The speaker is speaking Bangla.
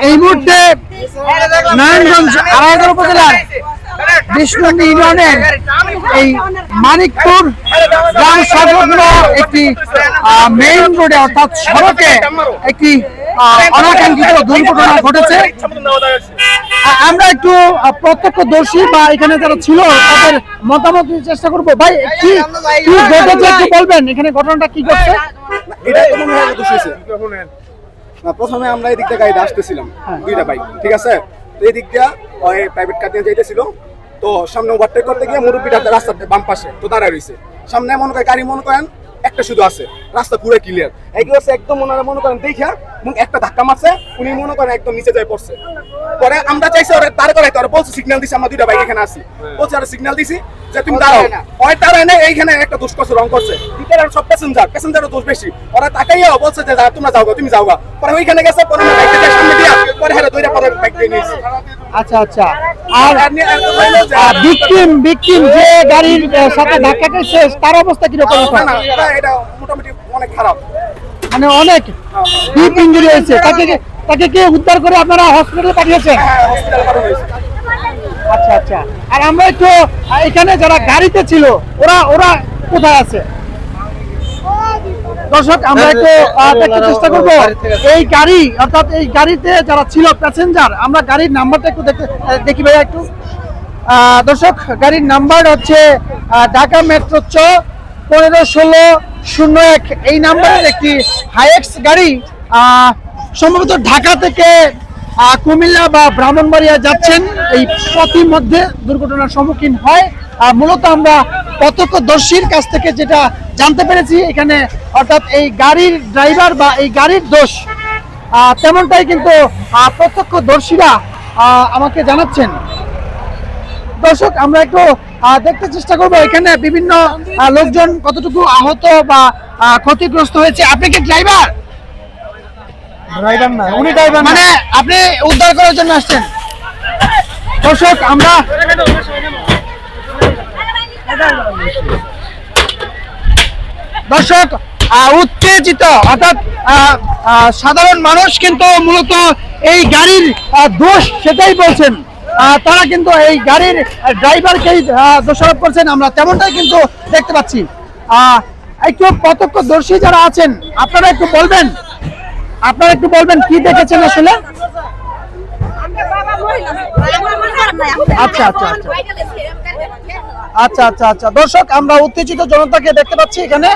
এই মুহূর্তে নারায়ণগঞ্জ আড়াইহাজার উপজেলার বিষ্ণুনদী ইউনিয়নের এই মানিকপুর গ্রাম সংলগ্ন একটি মেইন রোডে অর্থাৎ সড়কে একটি অনাকাঙ্ক্ষিত দুর্ঘটনা ঘটেছে। আমরা একটু প্রত্যক্ষদর্শী বা এখানে যারা ছিল তাদের মতামত দিতে চেষ্টা করবো। ভাই কি ঘটেছে একটু বলবেন, এখানে ঘটনাটা কি ঘটছে? প্রথমে আমরা এই দিক থেকে গাড়ি আসতেছিলাম, দুইটা বাইক, ঠিক আছে। এই দিক দিয়ে প্রাইভেট কার দিয়ে যাইতেছিল, তো সামনে ওভারটেক করতে গিয়ে মুরব্বীটা রাস্তার বাম পাশে তো দাঁড়ায় রয়েছে। সামনে মনে করেন গাড়ি মনে করেন একটা শুধু আছে, রাস্তা পুরো ক্লিয়ার। এগিয়ে আছে একদম মনে করেন দেখা এবং একটা ধাক্কা মারছে, উনি মনে করেন একদম নিচে যায় পড়ছে। পরে আমরা চাইছি ওরা তার করাইতে, ওরা বলছে সিগন্যাল দিছি, আমরা দুইটা বাইক এখানে আসি, বলছে আর সিগন্যাল দিছি যে তুমি দাঁড়াও। ওই দাঁড়ায় না, এইখানে একটা দোষ করছে, রং করছে। ভিতরে সব প্যাসেঞ্জারের দোষ বেশি। ওরা তাকাইয়া বলছে যে তোমরা যাও, তুমি যাও। পরে ওইখানে গেছে, পরে বাইকটা সামনে দিয়া পরে হেরে দুইটা পরে বাইক দিয়ে নিয়েছে। আচ্ছা আচ্ছা। আর ভিকটিম যে গাড়ির সাথে ধাক্কা খেয়েছে তার অবস্থা কিরকম? এটা মোটামুটি অনেক খারাপ, মানে অনেক ডিপ ইনজুরি হয়েছে। তাকে কি উদ্ধার করে আপনারা হসপিটালে পাঠিয়েছেন? আচ্ছা আচ্ছা। আর আমরা একটু এখানে যারা গাড়িতে ছিল ওরা কোথায় আছে? দর্শক আমরা একটু দেখতে চেষ্টা করবো এই গাড়ি অর্থাৎ এই গাড়িতে যারা ছিল প্যাসেঞ্জার, আমরা গাড়ির নাম্বারটা একটু দেখি ভাইয়া একটু। দর্শক গাড়ির নাম্বার হচ্ছে ঢাকা মেট্রো চ 151601। এই নাম্বারের একটি হাইএক্স গাড়ি সম্ভবত ঢাকা থেকে কুমিল্লা বা ব্রাহ্মণবাড়িয়া যাচ্ছেন। এই পথের মধ্যে দুর্ঘটনার সম্মুখীন হয়। মূলত আমরা প্রত্যক্ষদর্শীর কাছ থেকে যেটা জানতে পেরেছি এখানে অর্থাৎ এই গাড়ির ড্রাইভার বা এই গাড়ির দোষ, তেমনটাই কিন্তু প্রত্যক্ষদর্শীরা আমাকে জানাচ্ছেন। দর্শক আমরা একটু দেখতে চেষ্টা করবো এখানে বিভিন্ন লোকজন কতটুকু আহত বা ক্ষতিগ্রস্ত হয়েছে। আপনি কি ড্রাইভার? ড্রাইভার না, উনি ড্রাইভার, মানে আপনি উদ্ধার করার জন্য আসছেন? দর্শক আমরা উত্তেজিত, অর্থাৎ সাধারণ মানুষ কিন্তু মূলত এই গাড়ির দোষ সেটাই বলছেন। তারা কিন্তু এই গাড়ির ড্রাইভারকেই দোষারোপ করছেন, আমরা তেমনটাই কিন্তু দেখতে পাচ্ছি। একটু প্রত্যক্ষদর্শী যারা আছেন আপনারা একটু বলবেন কি দেখেছেন আসলে? আচ্ছা আচ্ছা আচ্ছা আচ্ছা আচ্ছা আচ্ছা। দর্শক আমরা উত্তেজিত জনতাকে দেখতে পাচ্ছি এখানে।